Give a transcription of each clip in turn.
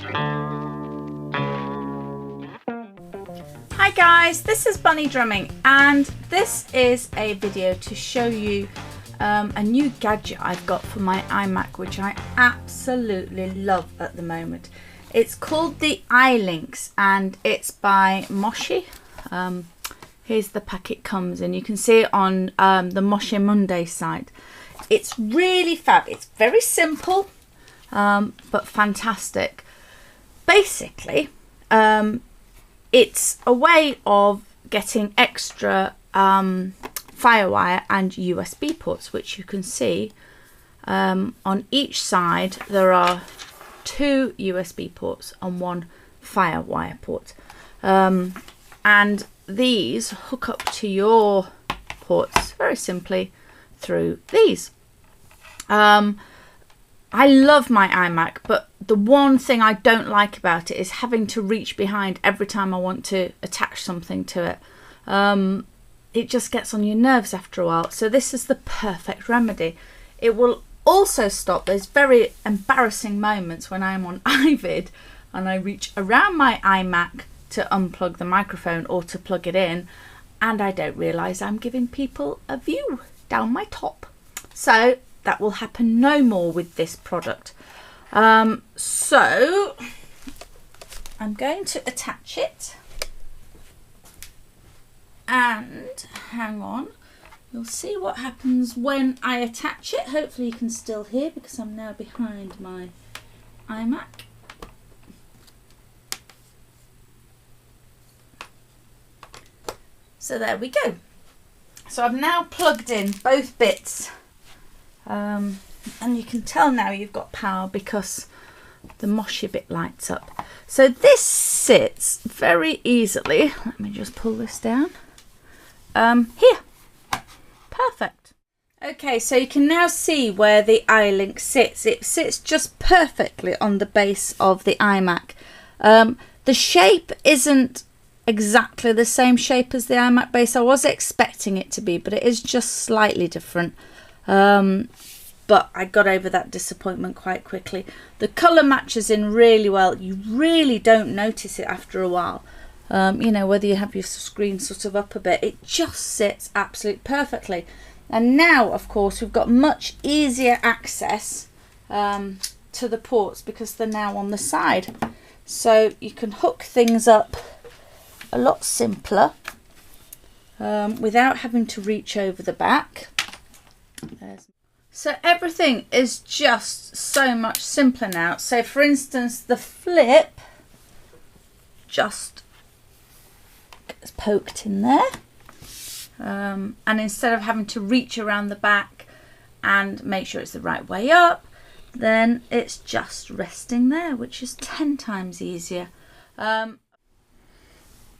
Hi guys, this is Bunny Drumming, and this is a video to show you a new gadget I've got for my iMac, which I absolutely love at the moment. It's called the iLynx and it's by Moshi. Here's the pack it comes in. You can see it on the Moshi Monday site. It's really fab. It's very simple, but fantastic. Basically, it's a way of getting extra Firewire and USB ports, which you can see on each side. There are 2 USB ports and 1 Firewire port, and these hook up to your ports very simply through these. I love my iMac, but the one thing I don't like about it is having to reach behind every time I want to attach something to it. It just gets on your nerves after a while. So this is the perfect remedy. It will also stop those very embarrassing moments when I'm on iVid and I reach around my iMac to unplug the microphone or to plug it in, and I don't realise I'm giving people a view down my top. So that will happen no more with this product. So I'm going to attach it, and hang on, you'll see what happens when I attach it. Hopefully you can still hear because I'm now behind my iMac. So there we go. So I've now plugged in both bits. And you can tell now you've got power because the Moshi bit lights up. So this sits very easily. Let me just pull this down. Here. Perfect. Okay, so you can now see where the iLynx sits. It sits just perfectly on the base of the iMac. The shape isn't exactly the same shape as the iMac base. I was expecting it to be, but it is just slightly different. But I got over that disappointment quite quickly. The colour matches in really well. You really don't notice it after a while. You know, whether you have your screen sort of up a bit, it just sits absolutely perfectly. And now, of course, we've got much easier access to the ports because they're now on the side. So you can hook things up a lot simpler without having to reach over the back. So everything is just so much simpler now. So for instance, the flip just gets poked in there, and instead of having to reach around the back and make sure it's the right way up, then it's just resting there, which is 10 times easier.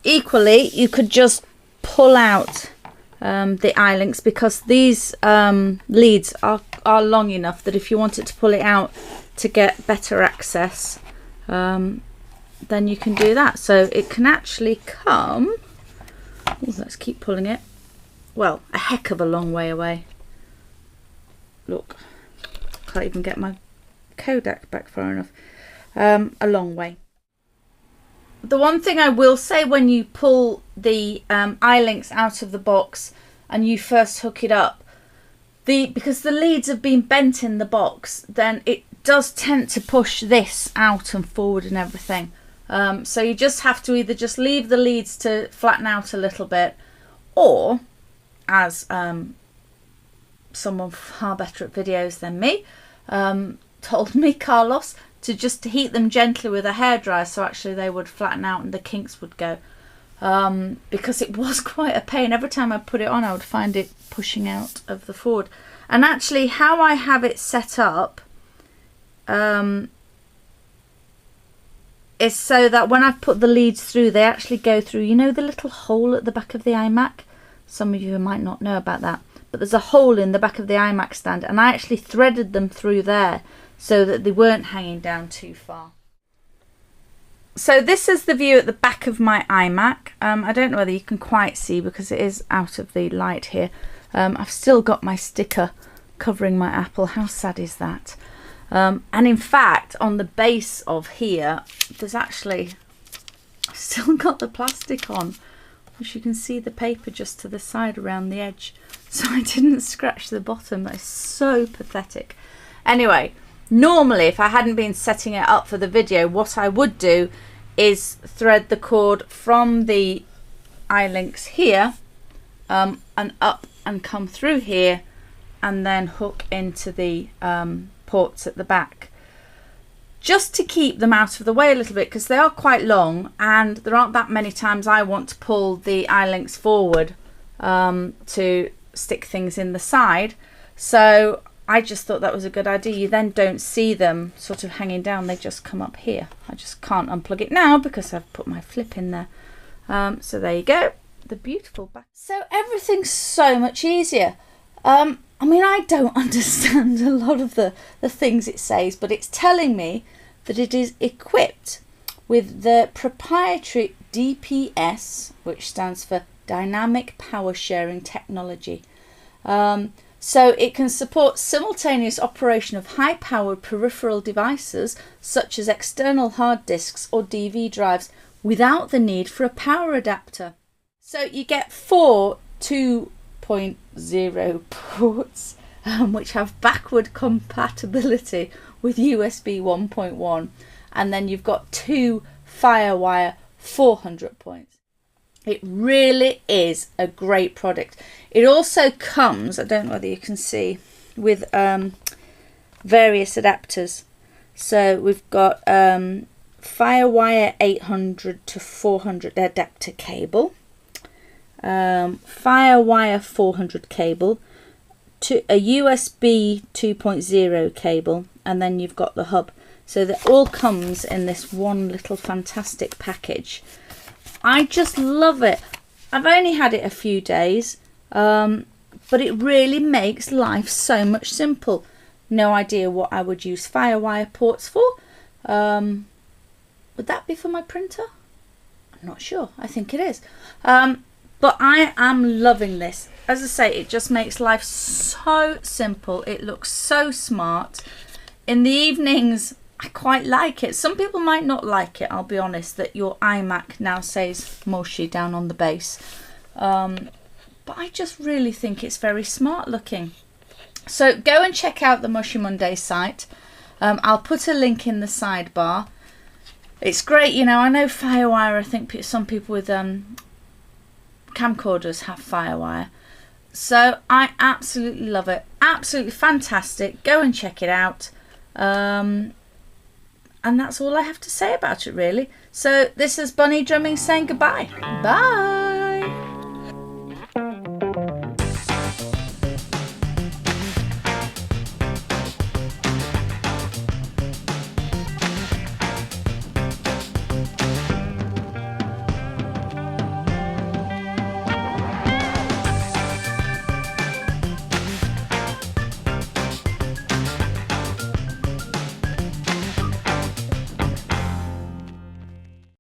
Equally, you could just pull out the iLynx because these leads are long enough that if you wanted to pull it out to get better access, then you can do that. So it can actually come, let's keep pulling it, well, a heck of a long way away. Look, can't even get my Kodak back far enough. A long way. The one thing I will say, when you pull the iLynx out of the box and you first hook it up, because the leads have been bent in the box, then it does tend to push this out and forward and everything. So you just have to either just leave the leads to flatten out a little bit, or, as someone far better at videos than me told me, Carlos, to just heat them gently with a hairdryer so actually they would flatten out and the kinks would go. Because it was quite a pain. Every time I put it on, I would find it pushing out of the forward. And actually how I have it set up is so that when I've put the leads through, they actually go through, you know, the little hole at the back of the iMac? Some of you might not know about that, but there's a hole in the back of the iMac stand, and I actually threaded them through there so that they weren't hanging down too far. So this is the view at the back of my iMac. I don't know whether you can quite see because it is out of the light here. I've still got my sticker covering my Apple. How sad is that? And in fact, on the base of here, there's actually, I've still got the plastic on, which you can see the paper just to the side around the edge. So I didn't scratch the bottom. That's so pathetic. Anyway, normally if I hadn't been setting it up for the video, what I would do is thread the cord from the iLynx here and up and come through here and then hook into the ports at the back, just to keep them out of the way a little bit, because they are quite long and there aren't that many times I want to pull the iLynx forward to stick things in the side. So I just thought that was a good idea. You then don't see them sort of hanging down, they just come up here. I just can't unplug it now because I've put my flip in there. So there you go, the beautiful back. So everything's so much easier. I mean, I don't understand a lot of the things it says, but it's telling me that it is equipped with the proprietary DPS, which stands for Dynamic Power Sharing Technology. So it can support simultaneous operation of high-powered peripheral devices, such as external hard disks or DV drives, without the need for a power adapter. So you get 4 2.0 ports, which have backward compatibility with USB 1.1, and then you've got 2 Firewire 400 points. It really is a great product. It also comes, I don't know whether you can see, with various adapters. So we've got Firewire 800 to 400 adapter cable, Firewire 400 cable, to a USB 2.0 cable, and then you've got the hub. So that all comes in this one little fantastic package. I just love it. I've only had it a few days, but it really makes life so much simple. No idea what I would use Firewire ports for. Would that be for my printer? I'm not sure. I think it is. But I am loving this. As I say, it just makes life so simple. It looks so smart. In the evenings, I quite like it. Some people might not like it, I'll be honest, that your iMac now says Moshi down on the base. But I just really think it's very smart looking. So go and check out the Moshi Monday site. I'll put a link in the sidebar. It's great, you know, I know Firewire, I think some people with camcorders have Firewire. So I absolutely love it. Absolutely fantastic. Go and check it out. And that's all I have to say about it, really. So this is Bunny Drumming saying goodbye. Bye.